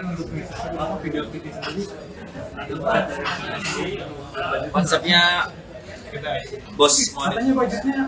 untuk video klipnya sendiri konsepnya bos katanya budgetnya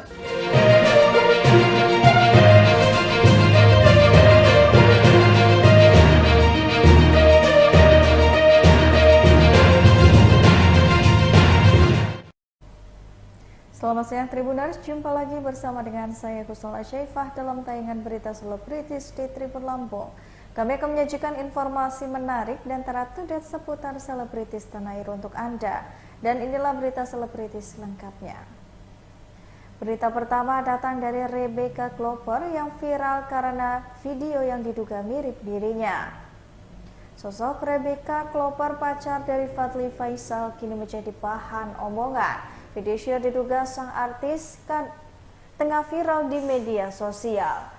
Selamat siang Tribuners, jumpa lagi bersama dengan saya Kusnul Asyaifah dalam tayangan berita selebritis di Tribun Lampung. Kami akan menyajikan informasi menarik dan terupdate seputar selebritis tanah air untuk Anda. Dan inilah berita selebritis lengkapnya. Berita pertama datang dari Rebecca Klopper yang viral karena video yang diduga mirip dirinya. Sosok Rebecca Klopper, pacar dari Fadly Faisal, kini menjadi bahan omongan. Video share diduga sang artis tengah viral di media sosial.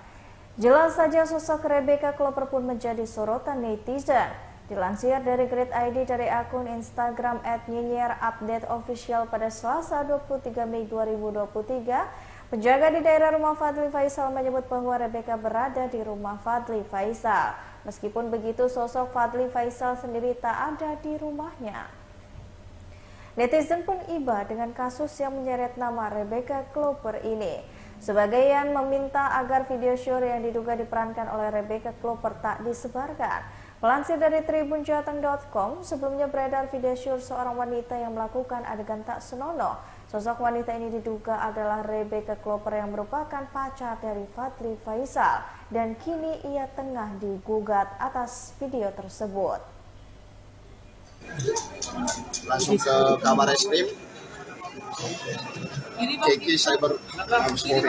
Jelas saja sosok Rebecca Klopper pun menjadi sorotan netizen. Dilansir dari Grid ID dari akun Instagram @nyinyirupdateofficial pada Selasa 23 Mei 2023, penjaga di daerah rumah Fadly Faisal menyebut bahwa Rebecca berada di rumah Fadly Faisal. Meskipun begitu, sosok Fadly Faisal sendiri tak ada di rumahnya. Netizen pun iba dengan kasus yang menyeret nama Rebecca Klopper ini. Sebagian meminta agar video share yang diduga diperankan oleh Rebecca Klopper tak disebarkan. Melansir dari tribunjateng.com, sebelumnya beredar video share seorang wanita yang melakukan adegan tak senonoh. Sosok wanita ini diduga adalah Rebecca Klopper yang merupakan pacar dari Fadly Faisal, dan kini ia tengah digugat atas video tersebut. Langsung ke kamar reskrim Kiki Cyber Mabespori.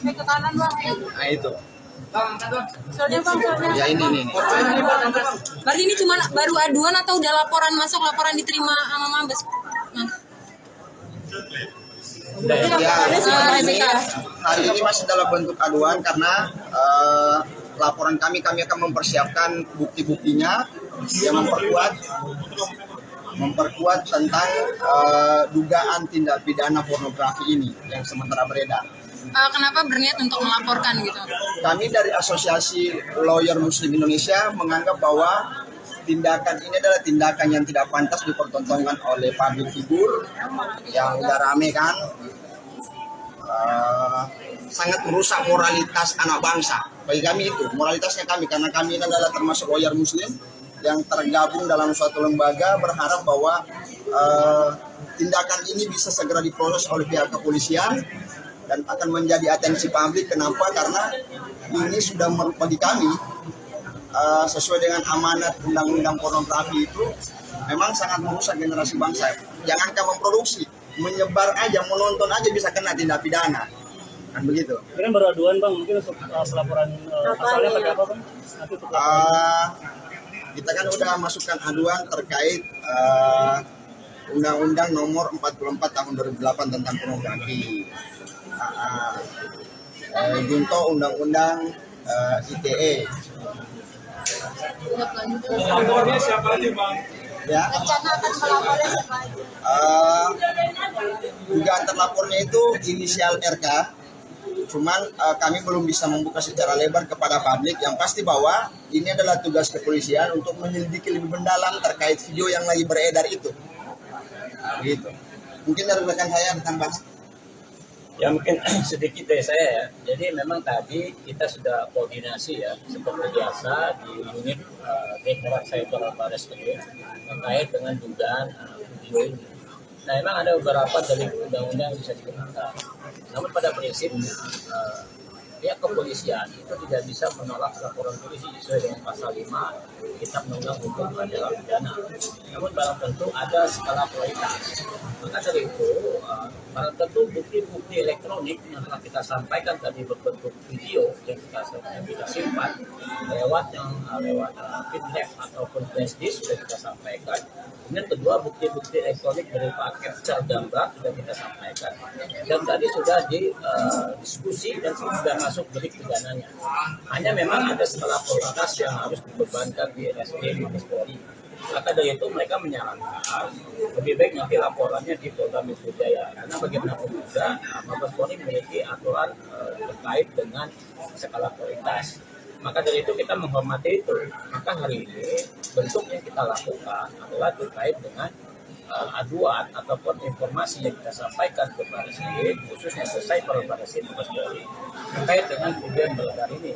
Ke kanan bang. Nah itu. Soalnya bang, soalnya. Ya ini nih. Berarti ini cuma baru aduan atau udah laporan masuk, laporan diterima sama Mabes? Ya, hari ini masih dalam bentuk aduan karena laporan kami akan mempersiapkan bukti-buktinya yang memperkuat tentang dugaan tindak pidana pornografi ini yang sementara beredar. Kenapa berniat untuk melaporkan gitu? Kami dari Asosiasi Lawyer Muslim Indonesia menganggap bahwa tindakan ini adalah tindakan yang tidak pantas dipertontonkan oleh public figure yang udah rame kan, sangat merusak moralitas anak bangsa. Bagi kami itu moralitasnya kami, karena kami ini adalah termasuk lawyer Muslim yang tergabung dalam suatu lembaga, berharap bahwa tindakan ini bisa segera diproses oleh pihak kepolisian dan akan menjadi atensi publik. Kenapa? Karena ini sudah bagi kami sesuai dengan amanat undang-undang pornografi itu memang sangat merusak generasi bangsa. Jangankan memproduksi, menyebar aja, menonton aja bisa kena tindak pidana. Kan begitu. Mungkin baru aduan bang, mungkin untuk pelaporan pasalnya pakai apa bang? Nanti untuk kita kan udah masukkan aduan terkait Undang-Undang Nomor 44 Tahun 2008 tentang pornografi. Junto Undang-Undang ITE. lapornya siapa aja bang? Ya. Rencana akan melaporkan siapa aja? Dugaan terlapornya itu inisial RK. Cuman kami belum bisa membuka secara lebar kepada publik. Yang pasti bahwa ini adalah tugas kepolisian untuk menyelidiki lebih mendalam terkait video yang lagi beredar itu. Gitu. Mungkin dari rekan saya ditambah. Ya mungkin sedikit dari saya ya. Jadi memang tadi kita sudah koordinasi ya seperti biasa di unit Direktorat Cyber Barreskrim terkait dengan dugaan video ini. Nah memang ada beberapa dari undang-undang yang bisa digunakan. Namun pada prinsip pihak kepolisian itu tidak bisa menolak laporan polisi sesuai dengan pasal 5 Kitab Undang-Undang Hukum Acara Pidana. Namun barang tentu ada skala prioritas. Maka dari itu barang tentu bukti-bukti elektronik yang telah kita sampaikan tadi berbentuk video yang kita simpan lewat pin drive ataupun flash disk sudah kita sampaikan. Kemudian kedua, bukti-bukti elektronik berupa capture gambar sudah kita sampaikan. Dan tadi sudah didiskusi dan sudah masuk delik pidananya. Hanya memang ada skala prioritas yang harus dibebankan di RSP Mabespori. Maka dari itu mereka menyarankan lebih baik nanti laporannya di Polda Metro Jaya. Karena bagaimanapun juga Mabespori memiliki aturan terkait dengan skala prioritas. Maka dari itu kita menghormati itu. Maka hari ini bentuk yang kita lakukan adalah terkait dengan aduan ataupun informasi yang kita sampaikan ke Baris Krim, khususnya selesai pada Baris Krim Mabes Polri terkait dengan video yang beredar ini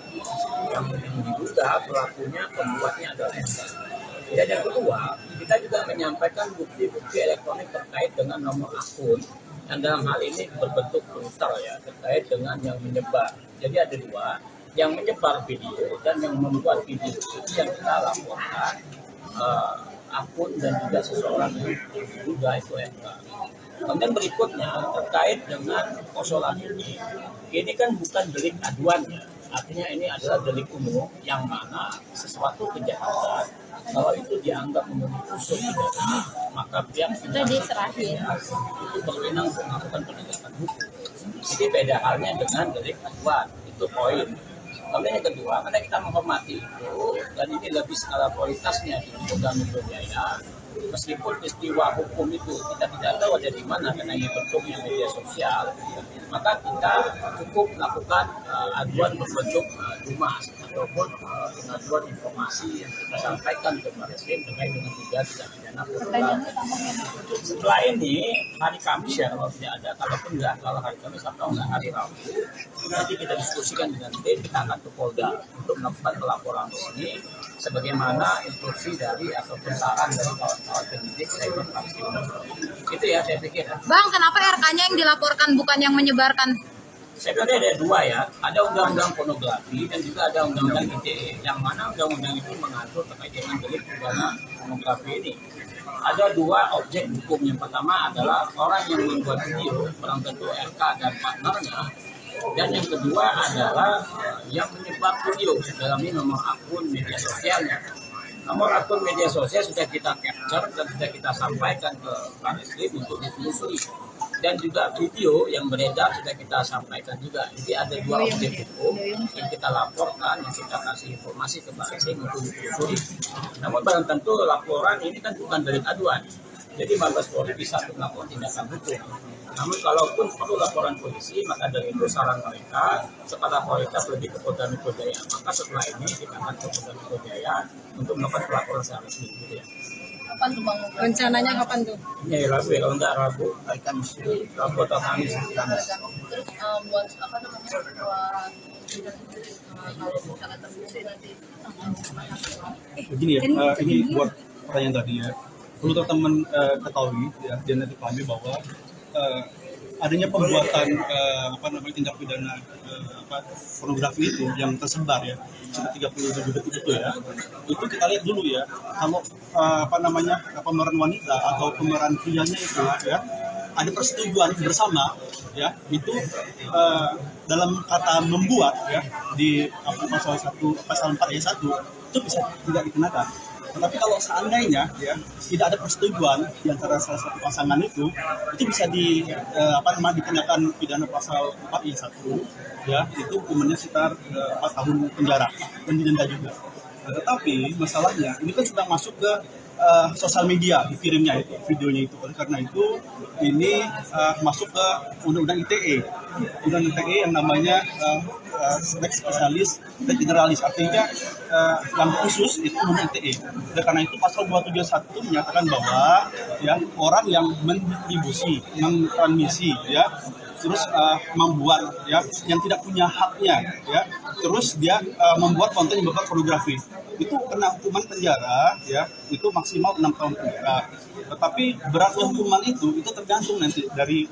yang diduga pelakunya pembuatnya adalah MK. Dan yang kedua, kita juga menyampaikan bukti-bukti elektronik terkait dengan nomor akun yang dalam hal ini berbentuk Twitter ya, terkait dengan yang menyebar. Jadi ada dua, yang menyebar video dan yang membuat video itu yang kita laporkan akun dan juga seseorang yang diduga itu MK. Kemudian berikutnya terkait dengan persoalan ini kan bukan delik aduannya, artinya ini adalah delik umum yang mana sesuatu kejahatan kalau itu dianggap memenuhi unsur pidana, maka pihak itu berwenang untuk melakukan penegakan hukum. Jadi beda halnya dengan delik aduan, itu poin. Kemudian yang kedua, karena kita menghormati itu, dan ini lebih skala kualitasnya di Polda Metro Jaya, meskipun peristiwa hukum itu kita tidak tahu ada di mana karena ini bentuknya media sosial, maka kita cukup melakukan aduan berbentuk dumas ataupun pengaduan informasi yang kita sampaikan ke Baris Krim terkait dengan tindak pidana pornografi. Setelah ini hari Kamis ya, kalau tidak ada, kalaupun enggak, kalau hari Kamis atau enggak hari Rabu, nanti kita diskusikan dengan tim, kita akan ke Polda untuk melakukan pelaporan resmi sebagaimana instruksi dari ataupun saran dari kawan-kawan penyidik cyber crime. Itu ya saya pikir. Bang, kenapa RK-nya yang dilaporkan bukan yang menyebarkan? Saya kira ada dua ya, ada undang-undang pornografi dan juga ada undang-undang ITE, yang mana undang-undang itu mengatur terkait dengan delik pidana pornografi ini. Ada dua objek hukum, yang pertama adalah orang yang membuat video, barang tentu RK dan partnernya, dan yang kedua adalah yang menyebar video dalam ini nomor akun media sosialnya. Nomor akun media sosial sudah kita capture dan sudah kita sampaikan ke Baris Krim untuk ditelusuri. Dan juga video yang beredar sudah kita sampaikan juga. Jadi ada dua objek hukum yang kita laporkan, yang kita kasih informasi ke Baris Krim untuk ditelusuri. Namun barang tentu laporan ini kan bukan delik aduan. Jadi Mabes Polri bisa melakukan tindakan hukum. Namun kalaupun perlu laporan polisi, maka dari itu saran mereka kepada kualitas lebih ke Polda Metro Jaya. Maka setelah ini kita akan ke Polda Metro Jaya untuk melakukan pelaporan secara resmi. Gitu ya. Kapan tuh Bang? Rencananya kapan tuh? Ini Rabu ya, kalau enggak Rabu, hari Kamis. Rabu atau Kamis. Terus buat apa namanya? Kalau misalnya terbukti nanti. Begini ya, ini buat pertanyaan tadi ya. Perlu teman-teman ketahui ya, dan nanti pahami bahwa adanya pembuatan tindak pidana pornografi itu yang tersebar ya, sekitar 37 detik itu ya, itu kita lihat dulu ya, kalau pemeran wanita atau pemeran prianya itu ya ada persetujuan bersama ya, itu dalam kata membuat ya di pasal 4 ayat 1 itu bisa tidak dikenakan. Tetapi kalau seandainya ya tidak ada persetujuan di antara salah satu pasangan itu bisa dikenakan pidana pasal 4 ayat 1 ya, itu hukumannya sekitar 4 tahun penjara dan didenda juga. Tetapi masalahnya ini kan sudah masuk ke sosial media, dikirimnya itu videonya itu. Oleh karena itu ini masuk ke undang-undang ITE, yang namanya spesialis dan generalis, artinya yang khusus itu undang ITE. Oleh karena itu pasal 271 menyatakan bahwa ya orang yang mendistribusi, mentransmisi ya, terus membuat ya yang tidak punya haknya ya, terus dia membuat konten yang berupa pornografi, itu kena hukuman penjara ya, itu maksimal 6 tahun penjara. Tetapi beratnya hukuman itu tergantung nanti dari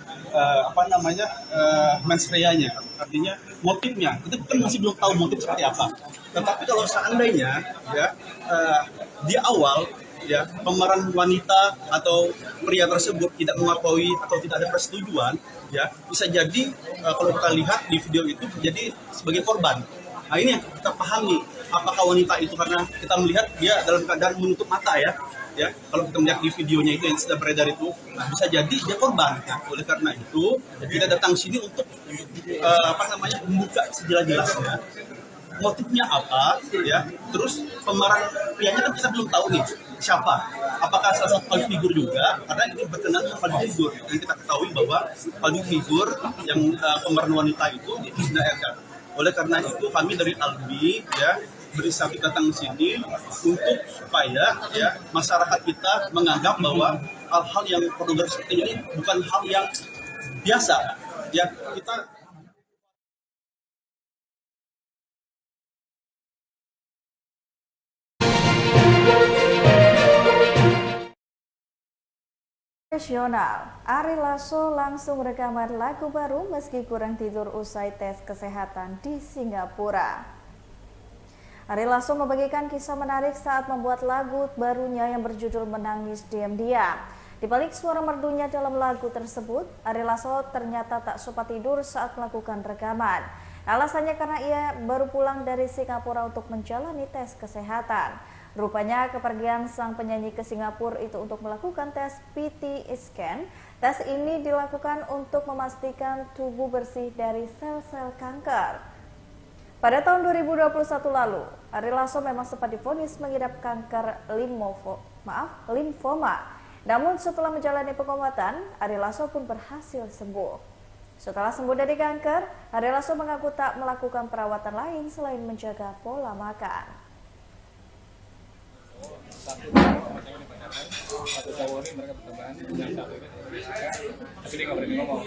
mens reanya, artinya motifnya. Kita kan masih belum tahu motif seperti apa. Tetapi kalau seandainya ya di awal ya pemeran wanita atau pria tersebut tidak mengakui atau tidak ada persetujuan ya, bisa jadi kalau kita lihat di video itu jadi sebagai korban. Nah ini yang kita pahami, apakah wanita itu karena kita melihat dia dalam keadaan menutup mata ya kalau kita melihat di videonya itu yang sudah beredar itu, nah, bisa jadi dia korban. Nah, oleh karena itu kita datang sini untuk membuka sejelas-jelasnya motifnya apa ya, terus pemeran prianya kan kita belum tahu nih siapa, apakah salah satu public figure juga, karena ini berkenaan dengan public figure yang kita ketahui bahwa public figure yang pemeran wanita itu sudah RK. Oleh karena itu kami dari Albi ya berinisiatif datang ke sini untuk supaya ya masyarakat kita menganggap bahwa hal-hal yang pornografi seperti ini bukan hal yang biasa ya. Kita Nasional, Ari Lasso langsung rekaman lagu baru meski kurang tidur usai tes kesehatan di Singapura. Ari Lasso membagikan kisah menarik saat membuat lagu barunya yang berjudul Menangis Diam-Diam. Di balik suara merdunya dalam lagu tersebut, Ari Lasso ternyata tak sempat tidur saat melakukan rekaman. Alasannya karena ia baru pulang dari Singapura untuk menjalani tes kesehatan. Rupanya kepergian sang penyanyi ke Singapura itu untuk melakukan tes PET scan. Tes ini dilakukan untuk memastikan tubuh bersih dari sel-sel kanker. Pada tahun 2021 lalu, Ari Lasso memang sempat divonis mengidap kanker limfoma. Namun setelah menjalani pengobatan, Ari Lasso pun berhasil sembuh. Setelah sembuh dari kanker, Ari Lasso mengaku tak melakukan perawatan lain selain menjaga pola makan. Satu cowok ini mereka berteman, yang satu ini tapi dia nggak berani ngomong.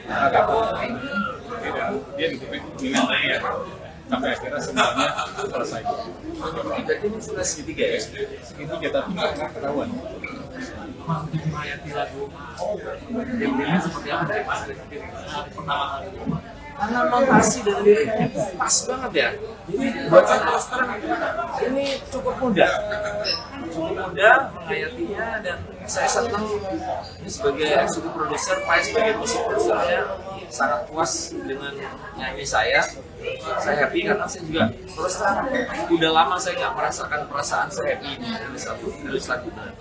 Dia ditutupin minat lagi ya. Sampai akhirnya semuanya selesai. Berarti ini sudah segitiga ya? Segitiga tapi nggak ketahuan. Menghayati lagu diam-diamnya seperti apa dari pertama kali? Karena notasi dan liriknya pas banget ya. Jadi buat saya terus terang ini cukup mudah menghayatinya, dan saya senang ini sebagai eksekutif produser, Pak sebagai musik produsernya sangat puas dengan nyanyi saya. Saya happy karena saya juga terus terang udah lama saya nggak merasakan perasaan saya happy dari satu lagu.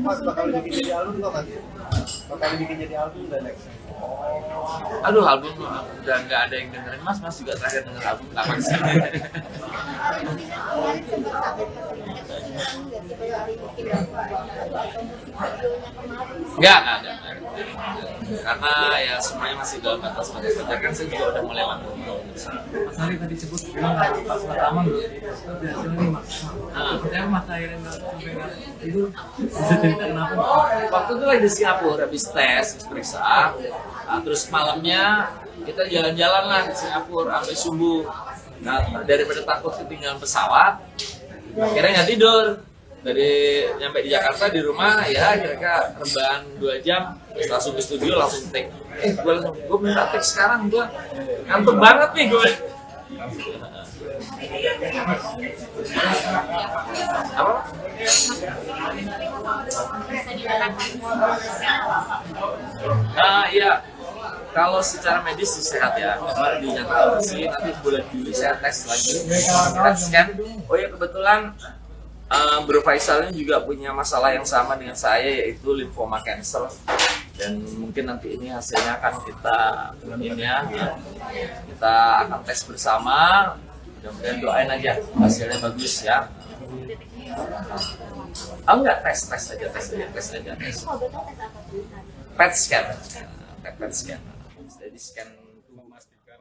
Mas bakal bikin jadi album kok Mas? Bakal bikin jadi album dan next. Aduh, album udah nggak ada yang dengerin. Mas juga terakhir denger album kapan sih? Nggak ada. Karena ya semuanya masih dalam batas wajar, kan saya juga udah mulai lama. Mas Ari tadi sebut pas pertama berhasil nih Mas. Pertama Mas akhirnya nggak sampai nggak itu bisa cerita kenapa? Waktu itu lagi di Singapura habis tes periksa, terus malamnya kita jalan-jalan lah di Singapura sampai subuh. Nah, daripada takut ketinggalan pesawat, akhirnya nggak tidur. Dari nyampe di Jakarta di rumah ya kira-kira rebahan 2 jam, terus langsung ke studio langsung take. Gue minta take sekarang, gue ngantuk banget nih gue. Apa? Iya. Kalau secara medis sih sehat ya, kemarin dinyatakan bersih, nanti bulan Juli saya tes lagi, kita scan. Oh ya kebetulan Bro Faisal ini juga punya masalah yang sama dengan saya, yaitu limfoma cancer, dan mungkin nanti ini hasilnya akan kita akan tes bersama. Mudah-mudahan doain aja hasilnya bagus ya. Enggak, tes aja. PET scan. Jadi scan memastikan.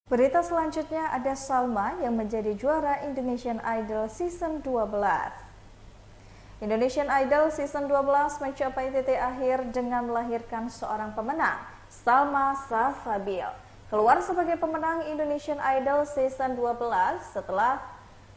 Berita selanjutnya ada Salma yang menjadi juara Indonesian Idol Season 12. Indonesian Idol Season 12 mencapai titik akhir dengan melahirkan seorang pemenang, Salma Salsabil. Keluar sebagai pemenang Indonesian Idol Season 12 setelah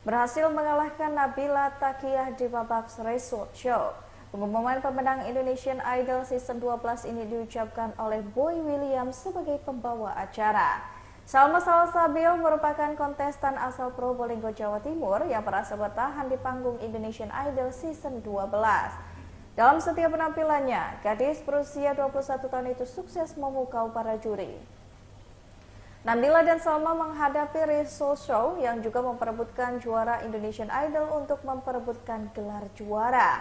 berhasil mengalahkan Nabila Takiyah di babak result show. Pengumuman pemenang Indonesian Idol Season 12 ini diucapkan oleh Boy William sebagai pembawa acara. Salma Salsabil merupakan kontestan asal Probolinggo, Jawa Timur yang berhasil bertahan di panggung Indonesian Idol Season 12. Dalam setiap penampilannya, gadis berusia 21 tahun itu sukses memukau para juri. Nabila dan Salma menghadapi result show yang juga memperebutkan juara Indonesian Idol untuk memperebutkan gelar juara.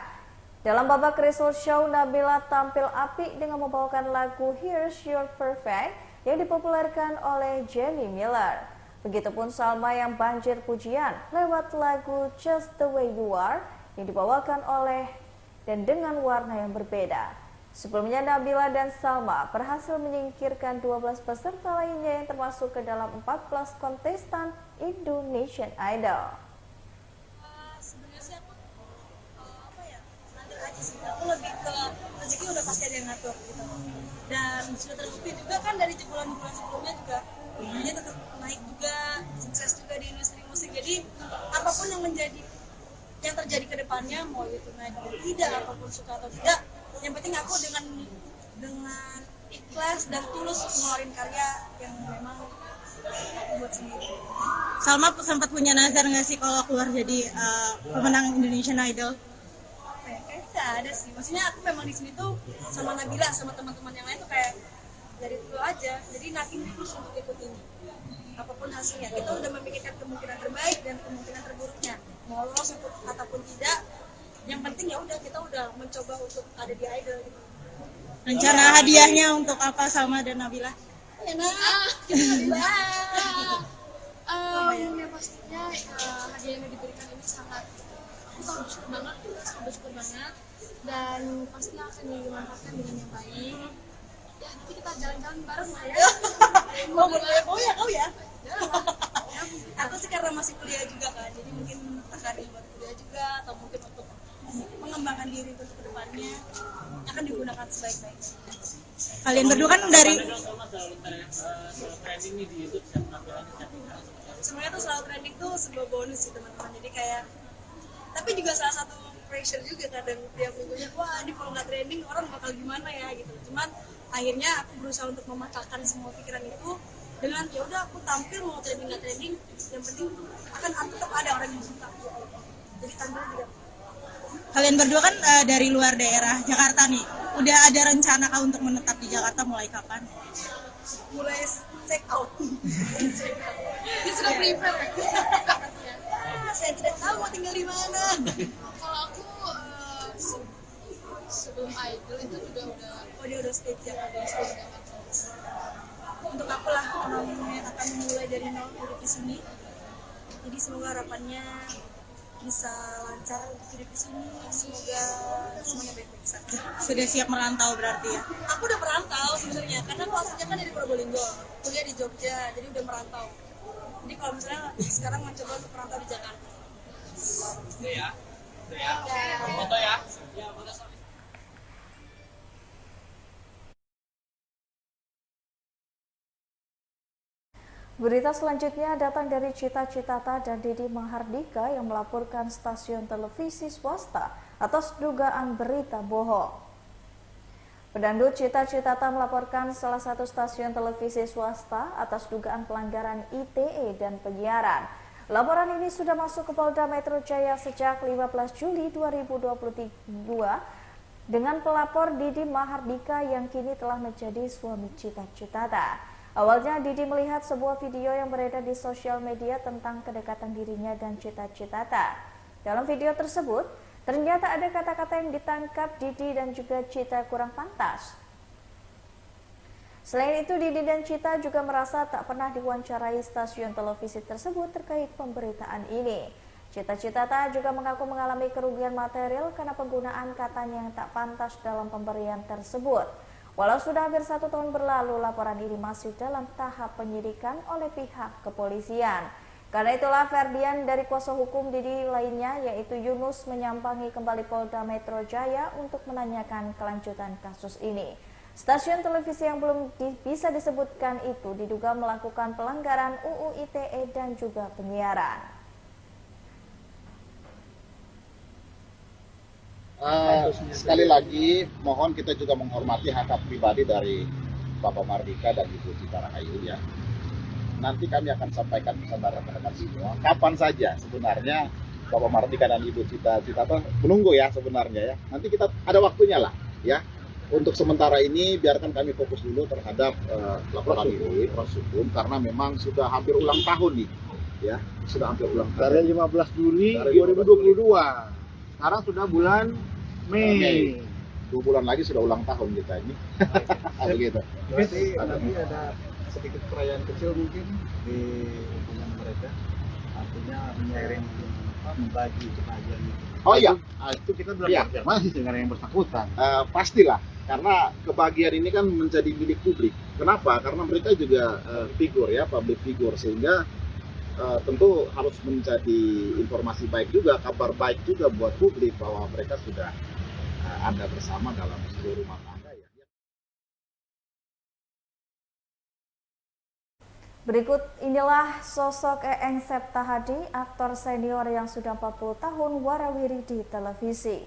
Dalam babak result show, Nabila tampil apik dengan membawakan lagu Here's Your Perfect yang dipopulerkan oleh Jenny Miller. Begitupun Salma yang banjir pujian lewat lagu Just the Way You Are yang dibawakan oleh dan dengan warna yang berbeda. Sebelumnya Nabila dan Salma berhasil menyingkirkan 12 peserta lainnya yang termasuk ke dalam 14 kontestan Indonesian Idol. Sebenarnya sih aku ngatur aja sih. Aku lebih ke rezeki udah pasti ada yang ngatur gitu. Dan sudah terbukti juga kan dari bulan-bulan sebelumnya juga dia tetap naik juga, sukses juga di industri musik. Jadi apapun yang terjadi ke depannya, mau itu naik atau tidak, apapun suka atau tidak, yang penting aku dengan ikhlas dan tulus ngeluarin karya yang memang aku buat sendiri. Salma sempat punya nazar nggak sih kalau keluar jadi pemenang Indonesian Idol? Kayaknya ada sih. Maksudnya aku memang di sini tuh sama Nabila sama teman-teman yang lain tuh kayak dari dulu aja. Jadi nothing tulus untuk ikut ini. Apapun hasilnya, kita udah memikirkan kemungkinan terbaik dan kemungkinan terburuknya. Mau lolos ataupun tidak, yang penting ya udah kita udah mencoba untuk ada di Idol gitu. Rencana hadiahnya untuk apa Salma dan Nabila? Ya pastinya hadiah yang diberikan ini sangat bersyukur banget dan pastinya akan dimanfaatkan dengan yang baik. Ya nanti kita jalan-jalan bareng lah ya. Kau ya? Aku sih karena masih kuliah juga kan, jadi mungkin terkadang buat kuliah juga atau mungkin untuk mengembangkan diri untuk kedepannya akan digunakan sebaik-baiknya. Kalian berdua kan dari sebenarnya tuh selalu trending tuh sebuah bonus sih teman-teman. Jadi kayak tapi juga salah satu pressure juga kadang tiap minggunya, wah ini kalau nggak trending orang bakal gimana ya gitu. Cuman akhirnya aku berusaha untuk mematahkan semua pikiran itu dengan ya udah aku tampil mau trending nggak trending, yang penting akan tetap ada orang yang suka. Jadi tampil juga. Kalian berdua kan dari luar daerah Jakarta nih. Udah ada rencana kah untuk menetap di Jakarta mulai kapan? Mulai check out. Dia sudah prepare. Saya tidak tahu mau tinggal di mana. Kalau aku sebelum Idol itu juga udah stage ya. Untuk aku lah namanya akan mulai dari nol hidup di sini. Jadi semoga harapannya bisa lancar untuk hidup di sini. Semoga semuanya baik-baik saja. Sudah siap merantau berarti ya? Aku udah merantau sebenarnya, karena aku aslinya kan dari Probolinggo, kuliah di Jogja, jadi udah merantau. Jadi kalau misalnya sekarang mencoba untuk merantau di Jakarta. Foto ya. Berita selanjutnya datang dari Cita Citata dan Didi Mahardika yang melaporkan stasiun televisi swasta atas dugaan berita bohong. Pedangdut Cita Citata melaporkan salah satu stasiun televisi swasta atas dugaan pelanggaran ITE dan penyiaran. Laporan ini sudah masuk ke Polda Metro Jaya sejak 15 Juli 2022 dengan pelapor Didi Mahardika yang kini telah menjadi suami Cita Citata. Awalnya Didi melihat sebuah video yang beredar di sosial media tentang kedekatan dirinya dan Cita Citata. Dalam video tersebut, ternyata ada kata-kata yang ditangkap Didi dan juga Cita kurang pantas. Selain itu, Didi dan Cita juga merasa tak pernah diwawancarai stasiun televisi tersebut terkait pemberitaan ini. Cita Citata juga mengaku mengalami kerugian material karena penggunaan katanya yang tak pantas dalam pemberian tersebut. Walau sudah hampir 1 tahun berlalu, laporan ini masih dalam tahap penyidikan oleh pihak kepolisian. Karena itulah Ferdian dari kuasa hukum Didi lainnya yaitu Yunus menyambangi kembali Polda Metro Jaya untuk menanyakan kelanjutan kasus ini. Stasiun televisi yang belum bisa disebutkan itu diduga melakukan pelanggaran UU ITE dan juga penyiaran. Sekali lagi mohon kita juga menghormati hak pribadi dari Bapak Mahardika dan Ibu Cita Rahayu ya. Nanti kami akan sampaikan kepada rekan-rekan semua kapan saja sebenarnya Bapak Mahardika dan Ibu Cita menunggu ya sebenarnya ya. Nanti kita ada waktunya lah ya. Untuk sementara ini biarkan kami fokus dulu terhadap laporan ini proses hukum karena memang sudah hampir ulang tahun nih ya. Sudah hampir ulang tahun. Dari 15 Juli 2022. Sekarang sudah bulan Mei. 2 bulan lagi sudah ulang tahun kita ini. Begitu. Berarti nanti ada sedikit perayaan kecil mungkin di hubungan mereka. Artinya menyaring membagi kebahagiaan itu. Oh iya, Itu kita belum iya. konfirmasi dengan yang bersangkutan. Pastilah Karena kebahagiaan ini kan menjadi milik publik. Kenapa? Karena mereka juga figur ya, public figure, sehingga tentu harus menjadi informasi baik juga, kabar baik juga buat publik bahwa mereka sudah ada bersama dalam seluruh rumah tangga ya. Berikut inilah sosok Eeng Septahadi, aktor senior yang sudah 40 tahun warawiri di televisi.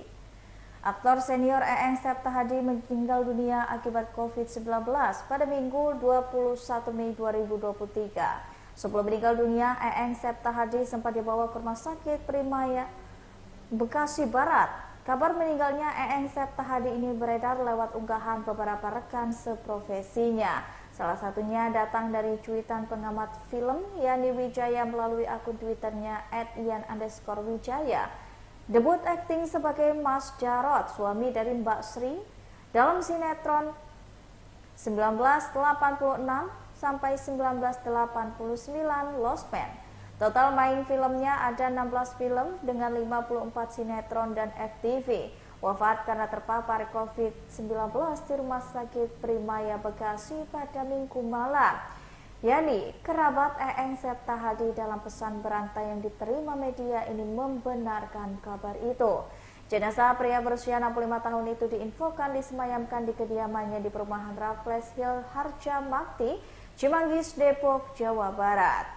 Aktor senior Eeng Septahadi meninggal dunia akibat COVID-19 pada Minggu 21 Mei 2023. Sebelum meninggal dunia, Eeng Septahadi sempat dibawa ke Rumah Sakit Primaya, Bekasi Barat. Kabar meninggalnya Eeng Septahadi ini beredar lewat unggahan beberapa rekan seprofesinya. Salah satunya datang dari cuitan pengamat film Yani Wijaya melalui akun Twitternya @ian_wijaya. Debut akting sebagai Mas Jarod, suami dari Mbak Sri, dalam sinetron 1986 sampai 1989 Lost Man. Total main filmnya ada 16 film dengan 54 sinetron dan FTV. Wafat karena terpapar COVID-19 di Rumah Sakit Primaya Bekasi pada Minggu malam. Yani, kerabat Eeng Septahadi dalam pesan berantai yang diterima media ini membenarkan kabar itu. Jenazah pria berusia 65 tahun itu diinfokan disemayamkan di kediamannya di perumahan Raffles Hill Harjamakti, Cimanggis, Depok, Jawa Barat.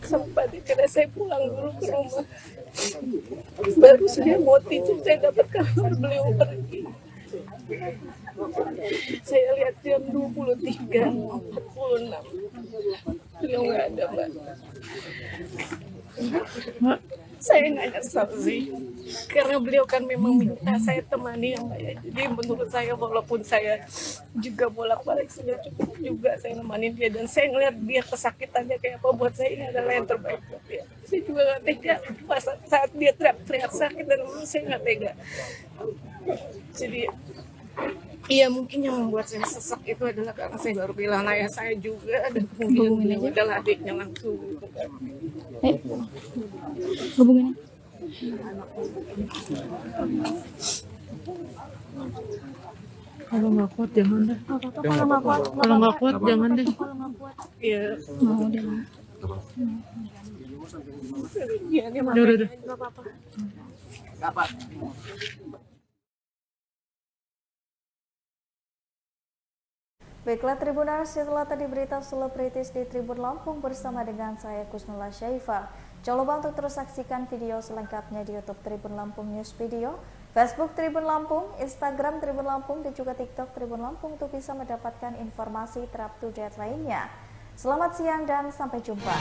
Sempat dikira saya pulang dulu ke rumah. Baru saya mau tidur, saya dapat kabar beliau pergi. Saya lihat jam 23.46. Beliau nggak ada, Mbak. Saya nggak nyesal sih, karena beliau kan memang minta saya temani ya, Mbak ya. Jadi menurut saya walaupun saya juga bolak-balik sudah cukup juga saya nemani dia, dan saya ngeliat dia kesakitannya kayak apa, buat saya ini adalah yang terbaik buat dia. Saya juga nggak tega pas saat dia teriak sakit, dan saya nggak tega. Jadi iya, mungkin yang membuat saya sesak itu adalah karena saya baru kehilangan ayah saya juga, dan kemudian beliau adalah adiknya langsung. Hubungin. Kalau nggak kuat jangan deh. Kalau nggak kuat jangan deh. Iya. Mau deh. Udah. Baiklah Tribuners, setelah tadi berita selebritis di Tribun Lampung bersama dengan saya Kusnula Syaifah. Jangan lupa untuk terus saksikan video selengkapnya di YouTube Tribun Lampung News Video, Facebook Tribun Lampung, Instagram Tribun Lampung, dan juga TikTok Tribun Lampung untuk bisa mendapatkan informasi terupdate lainnya. Selamat siang dan sampai jumpa.